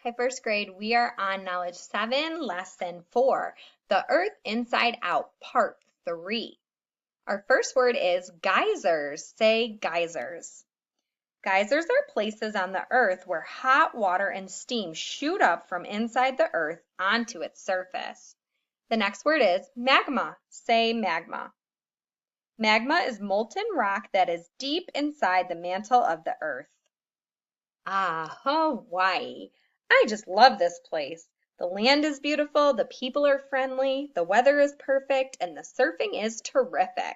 Hi, first grade. We are on Knowledge 7, Lesson 4, The Earth Inside Out, Part 3. Our first word is geysers. Say geysers. Geysers are places on the earth where hot water and steam shoot up from inside the earth onto its surface. The next word is magma. Say magma. Magma is molten rock that is deep inside the mantle of the earth. Ah, Hawaii. I just love this place. The land is beautiful, the people are friendly, the weather is perfect, and the surfing is terrific.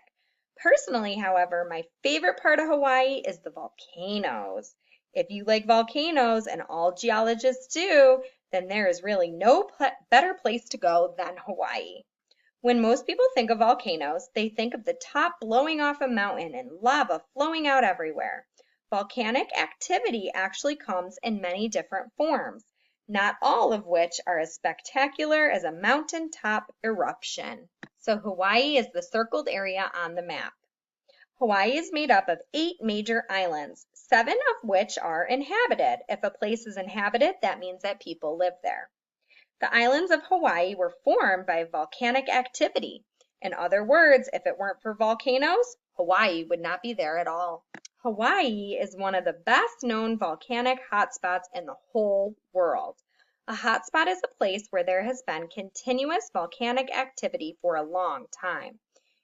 Personally, however, my favorite part of Hawaii is the volcanoes. If you like volcanoes, and all geologists do, then there is really no better place to go than Hawaii. When most people think of volcanoes, they think of the top blowing off a mountain and lava flowing out everywhere. Volcanic activity actually comes in many different forms, not all of which are as spectacular as a mountaintop eruption. So Hawaii is the circled area on the map. Hawaii is made up of 8 major islands, 7 of which are inhabited. If a place is inhabited, that means that people live there. The islands of Hawaii were formed by volcanic activity. In other words, if it weren't for volcanoes, Hawaii would not be there at all. Hawaii is one of the best known volcanic hotspots in the whole world. A hotspot is a place where there has been continuous volcanic activity for a long time.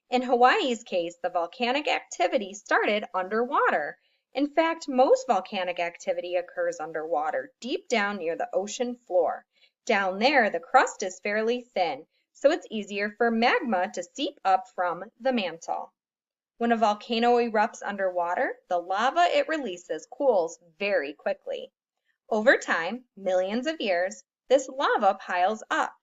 In Hawaii's case, the volcanic activity started underwater. In fact, most volcanic activity occurs underwater, deep down near the ocean floor. Down there, the crust is fairly thin, so it's easier for magma to seep up from the mantle. When a volcano erupts underwater, the lava it releases cools very quickly. Over time, millions of years, this lava piles up.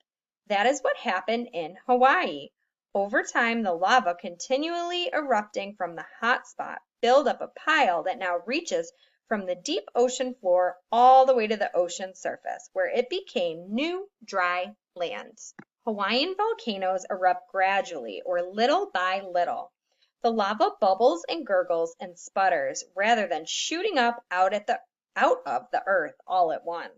That is what happened in Hawaii. Over time, the lava continually erupting from the hot spot built up a pile that now reaches from the deep ocean floor all the way to the ocean surface, where it became new, dry lands. Hawaiian volcanoes erupt gradually, or little by little. The lava bubbles and gurgles and sputters rather than shooting up out of the earth all at once.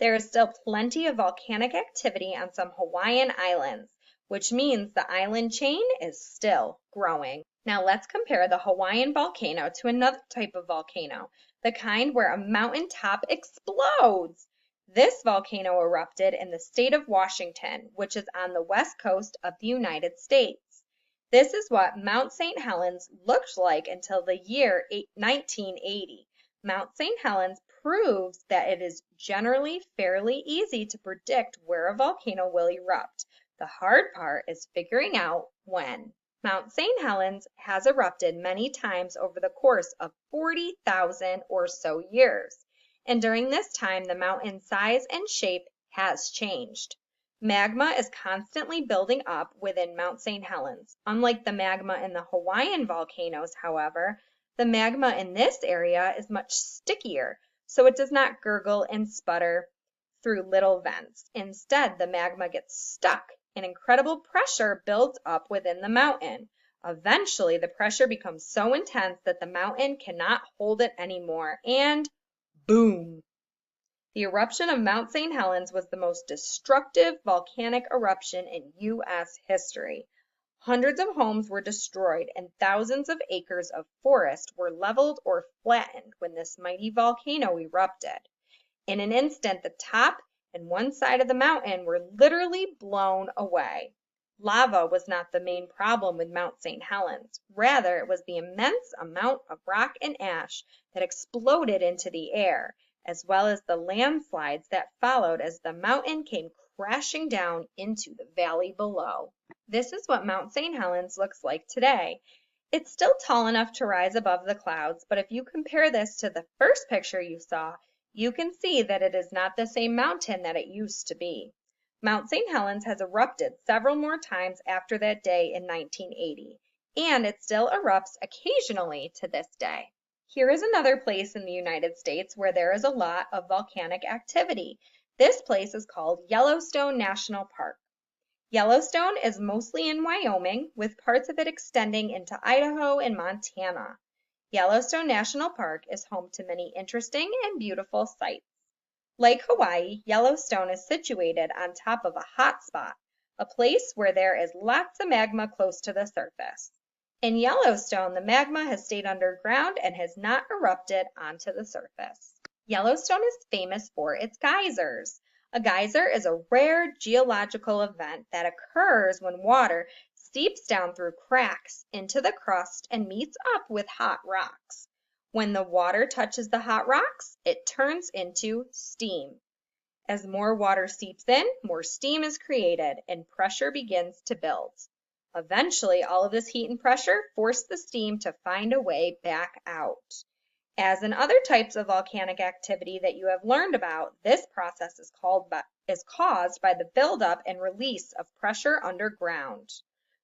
There is still plenty of volcanic activity on some Hawaiian islands, which means the island chain is still growing. Now let's compare the Hawaiian volcano to another type of volcano, the kind where a mountain top explodes. This volcano erupted in the state of Washington, which is on the west coast of the United States. This is what Mount St. Helens looked like until the year 1980. Mount St. Helens proves that it is generally fairly easy to predict where a volcano will erupt. The hard part is figuring out when. Mount St. Helens has erupted many times over the course of 40,000 or so years, and during this time the mountain's size and shape has changed. Magma is constantly building up within Mount St. Helens. Unlike the magma in the Hawaiian volcanoes, however, the magma in this area is much stickier, so it does not gurgle and sputter through little vents. Instead, the magma gets stuck and incredible pressure builds up within the mountain. Eventually, the pressure becomes so intense that the mountain cannot hold it anymore, and boom! The eruption of Mount St. Helens was the most destructive volcanic eruption in U.S. history. Hundreds of homes were destroyed and thousands of acres of forest were leveled or flattened when this mighty volcano erupted. In an instant, the top and one side of the mountain were literally blown away. Lava was not the main problem with Mount St. Helens. Rather, it was the immense amount of rock and ash that exploded into the air, as well as the landslides that followed as the mountain came crashing down into the valley below. This is what Mount St. Helens looks like today. It's still tall enough to rise above the clouds, but if you compare this to the first picture you saw, you can see that it is not the same mountain that it used to be. Mount St. Helens has erupted several more times after that day in 1980, and it still erupts occasionally to this day. Here is another place in the United States where there is a lot of volcanic activity. This place is called Yellowstone National Park. Yellowstone is mostly in Wyoming, with parts of it extending into Idaho and Montana. Yellowstone National Park is home to many interesting and beautiful sights. Like Hawaii, Yellowstone is situated on top of a hot spot, a place where there is lots of magma close to the surface. In Yellowstone, the magma has stayed underground and has not erupted onto the surface. Yellowstone is famous for its geysers. A geyser is a rare geological event that occurs when water seeps down through cracks into the crust and meets up with hot rocks. When the water touches the hot rocks, it turns into steam. As more water seeps in, more steam is created and pressure begins to build. Eventually, all of this heat and pressure force the steam to find a way back out. As in other types of volcanic activity that you have learned about, this process is caused by the buildup and release of pressure underground.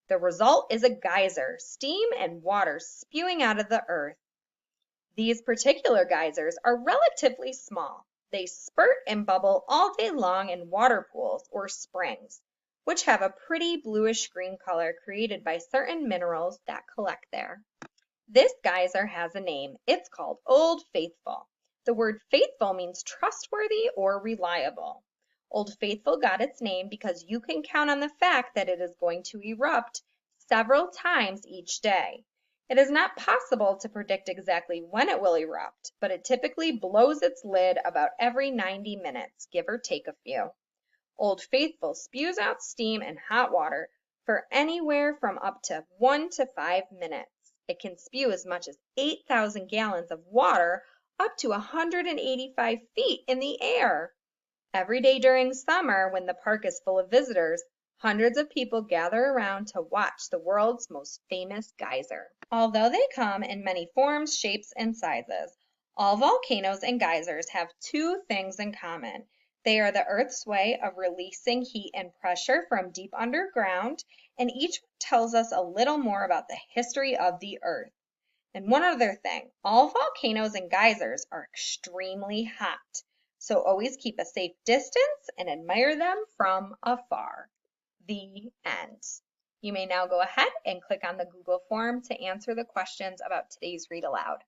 The result is a geyser, steam and water spewing out of the earth. These particular geysers are relatively small. They spurt and bubble all day long in water pools or springs, which have a pretty bluish green color created by certain minerals that collect there. This geyser has a name. It's called Old Faithful. The word faithful means trustworthy or reliable. Old Faithful got its name because you can count on the fact that it is going to erupt several times each day. It is not possible to predict exactly when it will erupt, but it typically blows its lid about every 90 minutes, give or take a few. Old Faithful spews out steam and hot water for anywhere from up to 1 to 5 minutes. It can spew as much as 8,000 gallons of water up to 185 feet in the air. Every day during summer, when the park is full of visitors, hundreds of people gather around to watch the world's most famous geyser. Although they come in many forms, shapes, and sizes, all volcanoes and geysers have two things in common. They are the Earth's way of releasing heat and pressure from deep underground, and each tells us a little more about the history of the Earth. And one other thing, all volcanoes and geysers are extremely hot, so always keep a safe distance and admire them from afar. The end. You may now go ahead and click on the Google form to answer the questions about today's read aloud.